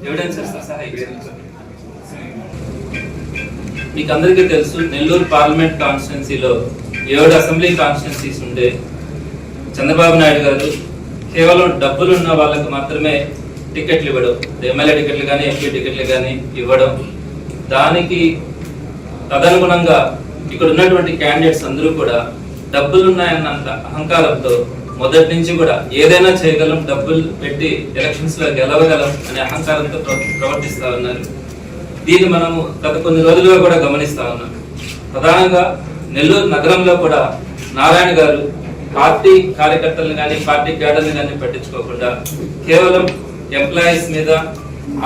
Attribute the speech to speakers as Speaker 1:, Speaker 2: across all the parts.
Speaker 1: Evidences సహా మీకు అందరికీ తెలుసు, నెల్లూరు పార్లమెంట్ కాన్స్టిట్యున్సీలో 7 అసెంబ్లీ కాన్స్టిట్యున్సీస్ ఉంటే చంద్రబాబు నాయుడు గారు కేవలం డబ్బులు ఉన్న వాళ్ళకి మాత్రమే టికెట్లు ఇవ్వడం, ఎమ్మెల్యే టికెట్లు కానీ ఎంపీ టికెట్లు కానీ ఇవ్వడం, దానికి తదనుగుణంగా ఇక్కడ ఉన్నటువంటి క్యాండిడేట్స్ అందరూ కూడా డబ్బులున్నాయన్నంత అహంకారంతో మొదటి నుంచి కూడా ఏదైనా చేయగలం, డబ్బులు పెట్టి ఎలక్షన్స్ లో గెలవగలం అనే అహంకారంతో ప్రవర్తిస్తా ఉన్నారు. దీన్ని మనము గత కొన్ని రోజులుగా కూడా గమనిస్తా ఉన్నాం. ప్రధానంగా నెల్లూరు నగరంలో కూడా నారాయణ గారు పార్టీ కార్యకర్తలను కానీ పార్టీ క్యాడర్ని కానీ పట్టించుకోకుండా కేవలం ఎంప్లాయీస్ మీద,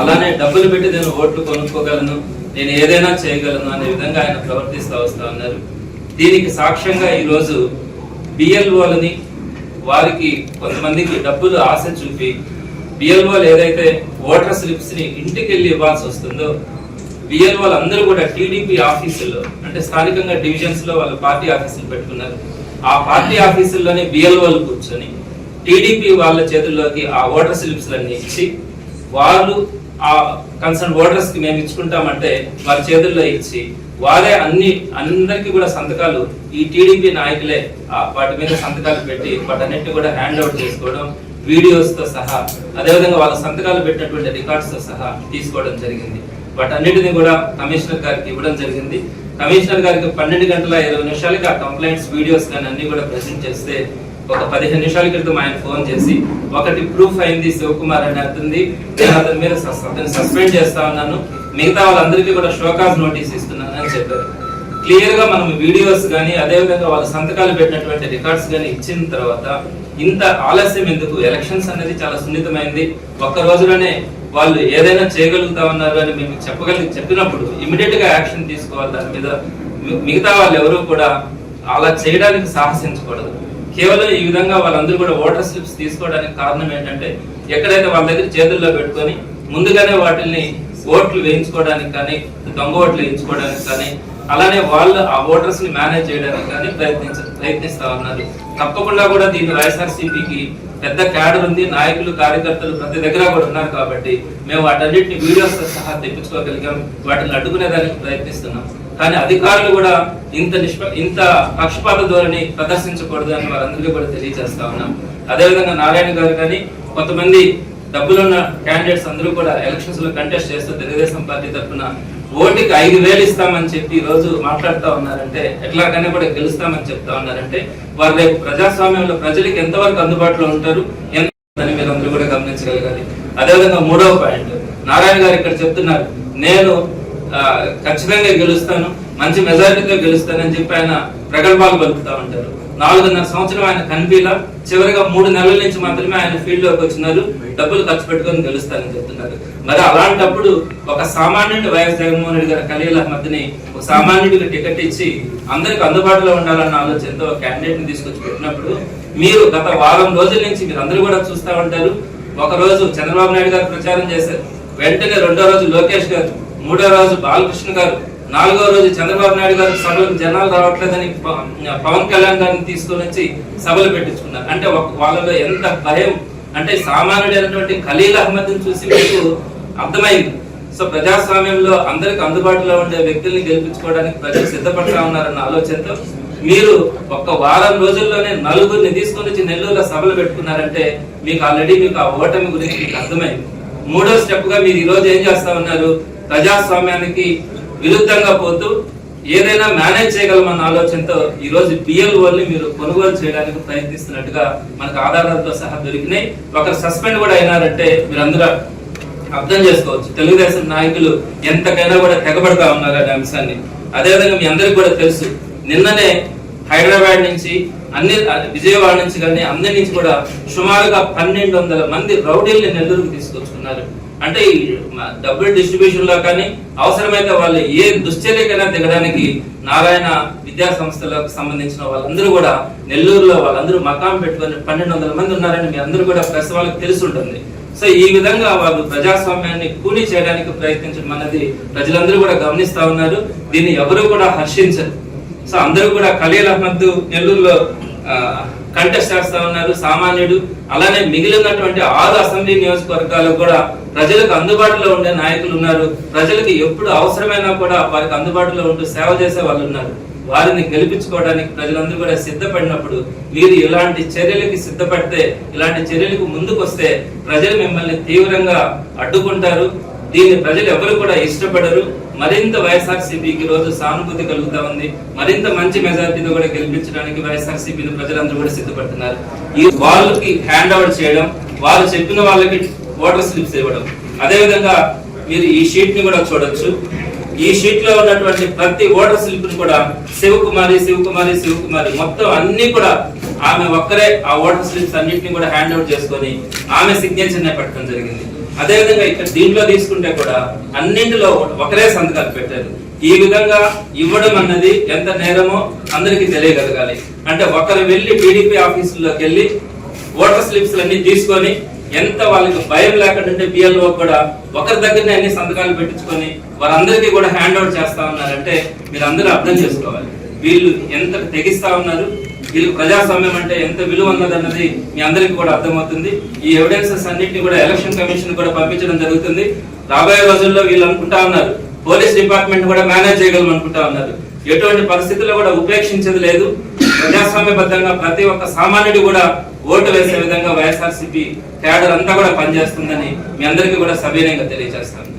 Speaker 1: అలానే డబ్బులు పెట్టి నేను ఓట్లు కొనుక్కోగలను, నేను ఏదైనా చేయగలను అనే విధంగా ఆయన ప్రవర్తిస్తూ వస్తా ఉన్నారు. దీనికి సాక్ష్యంగా ఈరోజు బిఎల్ఓలని, వారికి కొంతమందికి డబ్బులు ఆశ చూపి బిఎల్ఓలు ఏదైతే ఓటర్ స్లిప్స్ ని ఇంటికి వెళ్ళి ఇవ్వాల్సి వస్తుందో, బిఎల్ఓలు అందరూ కూడా టీడీపీ ఆఫీసుల్లో, అంటే స్థానికంగా డివిజన్స్ లో వాళ్ళ పార్టీ ఆఫీసులు పెట్టుకున్నారు. ఆ పార్టీ ఆఫీసుల్లోనే బిఎల్ఓలు కూర్చొని టీడీపీ వాళ్ళ చేతుల్లోకి ఆ ఓటర్ స్లిప్స్ లన్నీ ఇచ్చి, వాళ్ళు ఆ కన్సర్న్ ఓటర్స్ కి మేము ఇచ్చుకుంటామంటే వారి చేతుల్లో ఇచ్చి, వారే అందరికి కూడా సంతకాలు, ఈ టీడీపీ నాయకులే వాటి మీద సంతకాలు పెట్టి వాటన్నిటిని కూడా హ్యాండ్ అవుట్ చేసుకోవడం, వీడియోస్ తో సహా, అదేవిధంగా వాళ్ళ సంతకాలు పెట్టినటువంటి రికార్డ్స్ తో సహా తీసుకోవడం జరిగింది. వాటన్నిటిని కూడా కమిషనర్ గారికి ఇవ్వడం జరిగింది. కమిషనర్ గారికి 12 గంటల 20 నిమిషాలకి ఆ కంప్లైంట్స్ వీడియోస్ కానీ అన్ని కూడా ప్రెజెంట్ చేస్తే, ఒక 15 నిమిషాల క్రితం ఆయన ఫోన్ చేసి, ఒకటి ప్రూఫ్ అయింది, శివకుమార్ అని అవుతుంది, నేను అతని మీద సస్పెండ్ చేస్తా ఉన్నాను, మిగతా వాళ్ళందరికీ కూడా షోకాజ్ నోటీస్ ఇస్తున్నాను అని చెప్పారు. క్లియర్ గా మనం వీడియోస్ కానీ అదేవిధంగా వాళ్ళ సంతకాలు పెట్టినటువంటి రికార్డ్స్ కానీ ఇచ్చిన తర్వాత ఇంత ఆలస్యం ఎందుకు? ఎలక్షన్స్ అనేది చాలా సున్నితమైంది. ఒక్క రోజులోనే వాళ్ళు ఏదైనా చేయగలుగుతా ఉన్నారు అని మేము చెప్పినప్పుడు ఇమీడియట్ గా యాక్షన్ తీసుకోవాలి దాని మీద. మిగతా వాళ్ళు ఎవరు కూడా అలా చేయడానికి సాహసించకూడదు. కేవలం ఈ విధంగా వాళ్ళందరూ కూడా ఓటర్ స్లిప్స్ తీసుకోవడానికి కారణం ఏంటంటే, ఎక్కడైతే వాళ్ళ దగ్గర చేతుల్లో పెట్టుకొని ముందుగానే వాటిని ఓట్లు వేయించుకోవడానికి కానీ, దొంగ ఓట్లు వేయించుకోవడానికి కానీ, అలానే వాళ్ళు ఆ ఓటర్స్ ని మేనేజ్ చేయడానికి కానీ ప్రయత్నిస్తా ఉన్నారు. తప్పకుండా కూడా దీని వైఎస్ఆర్సీపీకి పెద్ద క్యాడర్ ఉంది, నాయకులు కార్యకర్తలు ప్రతి దగ్గర కూడా ఉన్నారు కాబట్టి మేము వాటన్నిటిని వీడియోస్ సహా తెప్పించుకోగలిగాం, వాటిని అడ్డుకునేదానికి ప్రయత్నిస్తున్నాం. కానీ అధికారులు కూడా ఇంత పక్షపాత ధోరణి ప్రదర్శించకూడదు అని వారందరికీ కూడా తెలియజేస్తా ఉన్నాం. అదేవిధంగా నారాయణ గారు కానీ కొంతమంది డబ్బులున్న క్యాండిడేట్స్ అందరూ కూడా ఎలక్షన్స్ లో కంటెస్ట్ చేస్తూ తెలుగుదేశం పార్టీ తరఫున ఓటుకి 5,000 ఇస్తామని చెప్పి ఈ రోజు మాట్లాడుతూ ఉన్నారంటే, ఎట్లాగైనా కూడా గెలుస్తామని చెప్తా ఉన్నారంటే, వారు రేపు ప్రజాస్వామ్యంలో ప్రజలకు ఎంతవరకు అందుబాటులో ఉంటారు అని మీరు అందరూ కూడా గమనించగలగాలి. అదేవిధంగా 3వ పాయింట్, నారాయణ గారు ఇక్కడ చెప్తున్నారు, నేను ఖచ్చితంగా గెలుస్తాను, మంచి మెజారిటీతో గెలుస్తానని చెప్పి ఆయన ప్రగల్భాలు పలుకుతా ఉంటారు. 4.5 సంవత్సరం ఆయన కనిపిలా, చివరిగా 3 నెలల నుంచి మాత్రమే ఆయన ఫీల్డ్ లోకి వచ్చినారు, డబ్బులు ఖర్చు పెట్టుకొని గెలుస్తారని చెప్తున్నారు. మరి అలాంటప్పుడు ఒక సామాన్యుడి వైఎస్ జగన్మోహన్ రెడ్డి గారు ఖలీల్ అహ్మద్ ని ఒక సామాన్యుడికి టికెట్ ఇచ్చి అందరికి అందుబాటులో ఉండాలన్న ఆలోచనతో క్యాండిడేట్ ని తీసుకొచ్చి పెట్టినప్పుడు, మీరు గత వారం రోజుల నుంచి మీరు అందరూ కూడా చూస్తా ఉంటారు. ఒక రోజు చంద్రబాబు నాయుడు గారు ప్రచారం చేశారు, వెంటనే 2వ రోజు లోకేష్ గారు, 3వ రోజు బాలకృష్ణ గారు, 4వ రోజు చంద్రబాబు నాయుడు గారు సభలకు జనాలు రావట్లేదని పవన్ కళ్యాణ్ గారిని తీసుకొని వచ్చి సభలు పెట్టించుకున్నారు. అంటే వాళ్ళలో ఎంత భయం అంటే, సామాన్యుడైనటువంటి ఖలీల్ అహ్మద్ ని చూసి మీకు అర్థమైంది. సో ప్రజాస్వామ్యంలో అందరికి అందుబాటులో ఉండే వ్యక్తుల్ని గెలిపించుకోవడానికి ప్రజలు సిద్ధపడతా ఉన్నారన్న ఆలోచనతో మీరు ఒక్క వారం రోజుల్లోనే 4గురిని తీసుకొని వచ్చి నెల్లూరులో సభలు పెట్టుకున్నారంటే మీకు ఆల్రెడీ ఆ ఓటమి గురించి మీకు అర్థమైంది. 3వ స్టెప్ గా మీరు ఈ రోజు ఏం చేస్తా ఉన్నారు? ప్రజాస్వామ్యానికి విరుద్ధంగా పోతూ ఏదైనా మేనేజ్ చేయగలమన్న ఆలోచనతో ఈ రోజు బిఎల్ఓల్ని మీరు కొనుగోలు చేయడానికి ప్రయత్నిస్తున్నట్టుగా మనకు ఆధారాలతో సహా దొరికినాయి. ఒకరు సస్పెండ్ కూడా అయినారంటే మీరు అందరూ అర్థం చేసుకోవచ్చు తెలుగుదేశం నాయకులు ఎంతకైనా కూడా తెగబడతా ఉన్నారు అనే అంశాన్ని. అదేవిధంగా మీ అందరికి కూడా తెలుసు, నిన్ననే హైదరాబాద్ నుంచి విజయవాడ నుంచి కానీ అందరి నుంచి కూడా సుమారుగా 1,200 మంది రౌడీల్ని నెల్లూరుకు తీసుకొచ్చుకున్నారు. అంటే ఈ డబ్బుల డిస్ట్రిబ్యూషన్ లో కానీ అవసరమైతే వాళ్ళు ఏ దుశ్చర్యకైనా దిగడానికి నారాయణ విద్యా సంస్థలకు సంబంధించిన వాళ్ళందరూ కూడా నెల్లూరులో వాళ్ళందరూ మకాం పెట్టుకొని 1,200 మంది ఉన్నారని మీ అందరూ కూడా ప్రెస్ వాళ్ళకి తెలిసి ఉంటుంది. సో ఈ విధంగా వాళ్ళు ప్రజాస్వామ్యాన్ని కూలీ చేయడానికి ప్రయత్నించడం అనేది ప్రజలందరూ కూడా గమనిస్తా ఉన్నారు. దీన్ని ఎవరు కూడా హర్షించరు. సో అందరూ కూడా ఖలీల్ అహ్మద్ నెల్లూరులో కంటెస్ట్ చేస్తా ఉన్నారు సామాన్యుడు. అలానే మిగిలినటువంటి 6 అసెంబ్లీ నియోజకవర్గాలకు కూడా ప్రజలకు అందుబాటులో ఉండే నాయకులు ఉన్నారు. ప్రజలకు ఎప్పుడు అవసరమైనా కూడా వారికి అందుబాటులో ఉంటూ సేవ చేసే వాళ్ళు ఉన్నారు. వారిని గెలిపించుకోవడానికి ప్రజలందరూ కూడా సిద్ధపడినప్పుడు మీరు ఇలాంటి చర్యలకి సిద్ధపడితే, ఇలాంటి చర్యలకు ముందుకు వస్తే ప్రజలు మిమ్మల్ని తీవ్రంగా అడ్డుకుంటారు. దీన్ని ప్రజలు ఎవరు కూడా ఇష్టపడరు. మరింత వైఎస్ఆర్సీపీకి రోజు సానుభూతి కలుగుతా ఉంది. మరింత మంచి మెజారిటీతో కూడా గెలిపించడానికి వైఎస్ఆర్సీపీని ప్రజలందరూ కూడా సిద్ధపడుతున్నారు. ఈ వాళ్ళకి హ్యాండ్ ఓవర్ చేయడం, వాళ్ళు చెప్పిన వాళ్ళకి ఓటర్ స్లిప్స్ ఇవ్వడం. అదేవిధంగా మీరు ఈ షీట్ ని కూడా చూడొచ్చు. ఈ షీట్ లో ఉన్నటువంటి ప్రతి ఓటర్ స్లిప్ ని కూడా శివకుమారి మొత్తం అన్ని కూడా ఆమె ఒక్కరే ఆ ఓటర్ స్లిప్స్ అన్నింటినీ కూడా హ్యాండ్ అవుట్ చేసుకొని ఆమె సిగ్నేచర్ నే పెట్టడం జరిగింది. అదేవిధంగా ఇక్కడ దీంట్లో తీసుకుంటే కూడా అన్నింటిలో ఒకరే సంతకాలు పెట్టారు. ఈ విధంగా ఇవ్వడం అన్నది ఎంత నేరమో అందరికీ తెలియగలగాలి. అంటే ఒకరు వెళ్ళి టీడీపీ ఆఫీసుల్లోకి వెళ్ళి ఓటర్ స్లిప్స్ అన్ని తీసుకొని ఎంత వాళ్ళకి భయం లేకుండా బిఎల్ఓ కూడా ఒకరి దగ్గరనే అన్ని సంతకాలు పెట్టించుకొని వారందరికీ కూడా హ్యాండ్ అవుట్ చేస్తా ఉన్నారంటే మీరు అందరూ అర్థం చేసుకోవాలి వీళ్ళు ఎంత తెగిస్తా ఉన్నారు. వీళ్ళకి ప్రజాస్వామ్యం అంటే ఎంత విలువ ఉన్నదన్నది మీ అందరికీ కూడా అర్థమవుతుంది. ఈ ఎవిడెన్సెస్ అన్నింటినీ కూడా ఎలక్షన్ కమిషన్ కూడా పంపించడం జరుగుతుంది. రాబోయే రోజుల్లో వీళ్ళు అనుకుంటా ఉన్నారు పోలీస్ డిపార్ట్మెంట్ కూడా మేనేజ్ చేయగలం అనుకుంటా ఉన్నారు. ఎటువంటి పరిస్థితుల్లో కూడా ఉపేక్షించేది లేదు. ప్రజాస్వామ్యబద్ధంగా ప్రతి ఒక్క సామాన్యుడు కూడా ఓటు వేసే విధంగా వైఎస్ఆర్సీపీ క్యాడర్ అంతా కూడా పనిచేస్తుందని మీ అందరికీ కూడా సవినయంగా తెలియజేస్తాను.